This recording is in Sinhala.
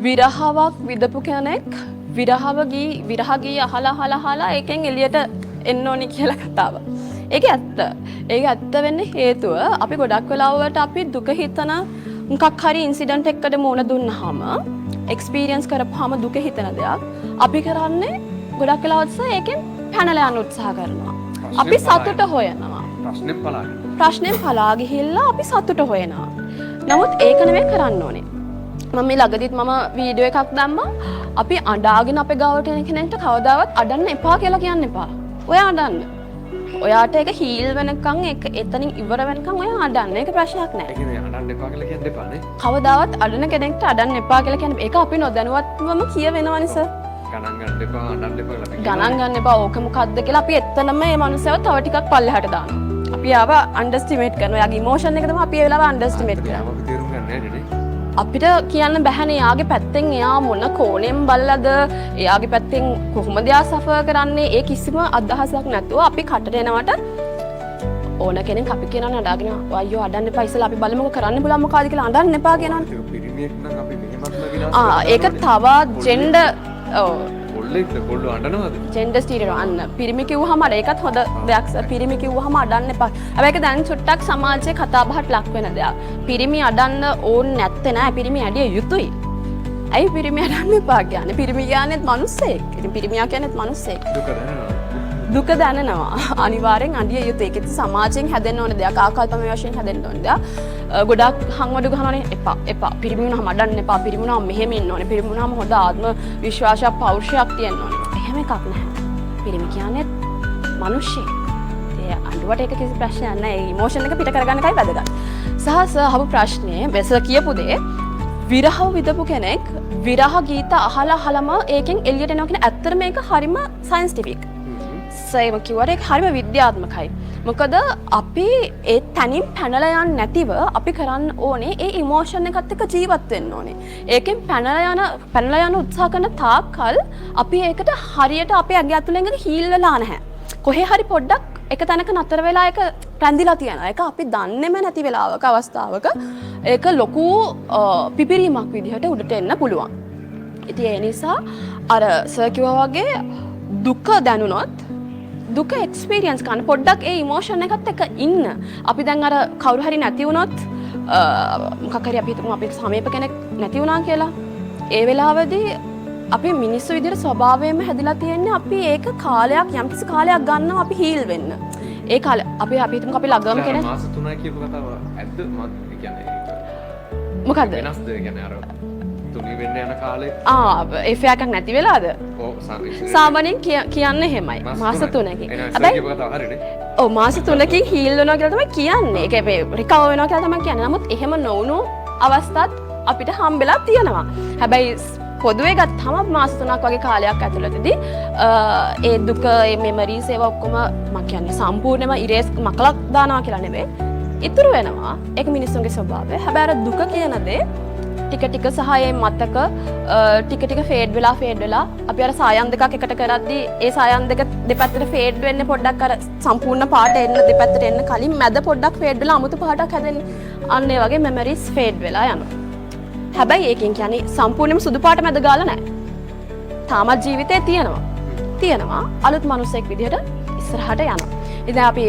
විරහාවක් විදපු කෙනෙක් විරහ ගී අහලා ඒකෙන් එළියට එන්න ඕනි කියලා කතාව. ඒක ඇත්ත. ඒක ඇත්ත වෙන්න හේතුව අපි ගොඩක් වෙලාවට අපි දුක හිතන මොකක් හරි ඉන්සිඩන්ට් එකකට මුණ දුන්නාම එක්ස්පීරියන්ස් කරපුවාම දුක හිතන දෙයක් අපි කරන්නේ ගොඩක් වෙලාවට ඒකෙන් පැනලා යන්න උත්සාහ කරනවා. අපි සතුට හොයනවා. ප්‍රශ්නෙන් පලා ගිහිල්ලා අපි සතුට හොයනවා. නමුත් ඒක නෙමෙයි කරන්න ඕනේ. මම මේ ළඟදිත් මම වීඩියෝ එකක් දැම්මා. අපි අඬාගෙන අපේ ගාවට එන කෙනෙක්ට කවදාවත් අඬන්න එපා කියලා කියන්න එපා. ඔයා අඬන්න. ඔයාට ඒක හීල් වෙනකන් ඒක එතනින් ඉවර වෙනකන් ඔයා අඬන්න. ඒක ප්‍රශ්නයක් නෑ. ඒ කියන්නේ අඬන්න එපා කියලා කියන්න එපා නේ. කවදාවත් අඬන කෙනෙක්ට අඬන්න එපා කියලා කියන්නේ ඒක අපි නොදැනුවත්වම කියවෙනවනේ සර්. ගණන් ගන්න එපා අඬන්න එපා කියලා. ගණන් ගන්න එපා ඕක මොකද්ද කියලා අපි එතනම මේ මනුස්සයව තව ටිකක් පල්ලෙහාට දානවා. අපි ආව අන්ඩර්ස්ටිමේට් කරනවා. එයාගේ ඉමෝෂන් එක තමයි අපි ඒ වෙලාව අන්ඩර්ස්ටිමේට් කරනවා. අපි තේරුම් ගන්න නෑ නේ. අපිට කියන්න බැහැනේ එයාගේ පැත්තෙන් එයා මොන කෝණයෙන් බලලාද එයාගේ පැත්තෙන් කොහොමද එයා සෆර් කරන්නේ ඒ කිසිම අදහසක් නැතුව අපි කටට එනවට ඕන කෙනෙක් අපි කියනවා නඩාගෙන අයියෝ අඬන්න එපා ඉස්සලා අපි බලමුකෝ කරන්න පුළුවන් මොකද්ද කියලා අඬන්න එපා කියනවා. ඒක පිරිමියෙක් නම් අපි මෙහෙමත් නගිනවා. ඒක තව ජෙන්ඩර් ඔව් කොල්ලෙක්ද කොල්ලෝ අඬනවද? ජෙන්ඩර් ස්ටීරියෝ අන්න පිරිමි කිව්වහම ඒකත් හොඳ දෙයක් සර්. පිරිමි කිව්වහම අඬන්න එපා. හැබැයි ඒක දැන් චුට්ටක් සමාජයේ කතාබහට ලක් වෙන දෙයක්. පිරිමි අඬන්න ඕනේ නැත්තේ නෑ. පිරිමි ඇඩිය යුතුයි. ඇයි පිරිමි අඬන්න එපා කියන්නේ? පිරිමි කියන්නේත් මිනිස්සෙක්. ඉතින් පිරිමියා කියන්නේත් මිනිස්සෙක්. දුක දැනෙනවා. අනිවාර්යෙන් අඬිය යුතුයි. ඒකත් සමාජයෙන් හැදෙන්න ඕන දෙයක්. ආකල්පමය වශයෙන් හැදෙන්න ඕන දෙයක්. ගොඩක් හංවඩු ගහනවනේ එපා. පිරිමි වුණාම අඬන්න එපා. පිරිමි වුණාම මෙහෙම ඉන්න ඕනේ. පිරිමි වුණාම හොඳ ආත්ම විශ්වාසයක් පෞරුෂයක් තියෙන්න ඕනේ. එහෙම එකක් නැහැ. පිරිමි කියන්නේ මිනිස්සෙක්. ඒ අඬුවට ඒක කිසි ප්‍රශ්නයක් නැහැ. ඒ ඉමෝෂන් එක පිට කරගන්න එකයි වැදගත්. සහස අහපු ප්‍රශ්නේ මෙස කියපු දේ විරහව විදපු කෙනෙක් විරහ ගීත අහලම ඒකෙන් එළියට එනවා කියන ඇත්තට මේක හරිම සයන්ටිෆික්. සේම කිව්වට ඒක හරිම විද්‍යාත්මකයි. මොකද අපි ඒ තනින් පැනලා යන්නේ නැතිව අපි කරන්න ඕනේ ඒ ඉමෝෂන් එකත් එක්ක ජීවත් වෙන්න ඕනේ. ඒකෙන් පැනලා යන උත්සාහ කරන තාක්කල් අපි ඒකට හරියට අපේ ඇඟ ඇතුලෙන් හීල් වෙලා නැහැ. කොහේ හරි පොඩ්ඩක් එක තැනක නතර වෙලා ඒක රැඳිලා තියෙනවා. ඒක අපි දන්නේම නැති වෙලාවක අවස්ථාවක ඒක ලොකු පිපිරීමක් විදිහට උඩට එන්න පුළුවන්. ඉතින් ඒ නිසා අර සර් කිව්වා වගේ දුක දැනුණොත් දුක එක්ස්පීරියන්ස් කරන්න පොඩ්ඩක් ඒ ඉමෝෂන් එකත් එක්ක ඉන්න. අපි දැන් අර කවුරු හරි නැති වුණොත් මොකක් හරි අපි හිතමු අපේ සමීප කෙනෙක් නැති වුණා කියලා. ඒ වෙලාවේදී අපේ මිනිස්සු විදිහට ස්වභාවයෙන්ම හැදිලා තියෙන්නේ අපි ඒක කාලයක් යම්කිසි කාලයක් ගන්නවා අපි හීල් වෙන්න. ඒ කාලේ අපි හිතමු අපි ළඟම කෙනෙක් මාස 3යි කියපු කතාව ඇද්ද මම කියන්නේ මොකද්ද? වෙනස්ද කියන්නේ අර තුනී වෙන්න යන කාලේ එෆ එකක් නැති වෙලාද? සාමාන්‍යයෙන් කියන්නේ එහෙමයි. මාස 3කින්. හැබැයි මාස 3කින් හීල් වෙනවා කියලා තමයි කියන්නේ. ඒක රිකවර් වෙනවා කියලා තමයි කියන්නේ. නමුත් එහෙම නොවුණු අවස්ථාත් අපිට හම්බෙලා තියෙනවා. හැබැයි පොදුවේ ගත්තාම මාස 3ක් වගේ කාලයක් ඇතුළතදී ඒ දුක ඒ මෙමරීස් ඒවා ඔක්කොම මම කියන්නේ සම්පූර්ණයෙන්ම ඉරේස් මකලක් දානවා කියලා නෙවෙයි. ඉතුරු වෙනවා. ඒක මිනිස්සුන්ගේ ස්වභාවය. හැබැයි අර දුක කියන දේ ටික ටික සහ ඒ මතක ටික ෆේඩ් වෙලා අපි අර සායන් දෙකක් එකට කරද්දී ඒ සායන් දෙක දෙපැත්තට ෆේඩ් වෙන්නේ පොඩ්ඩක් අර සම්පූර්ණ පාට එන්න දෙපැත්තට එන්න කලින් මැද පොඩ්ඩක් ෆේඩ් වෙලා අමුතු පාටක් හැදෙන්නේ. අන්න ඒ වගේ මෙමරිස් ෆේඩ් වෙලා යනවා. හැබැයි ඒකෙන් කියන්නේ සම්පූර්ණයෙන්ම සුදු පාට මැද ගාලා නැහැ. තාමත් ජීවිතේ තියෙනවා. අලුත් මිනිසෙක් විදිහට ඉස්සරහට යනවා. ඉතින් අපි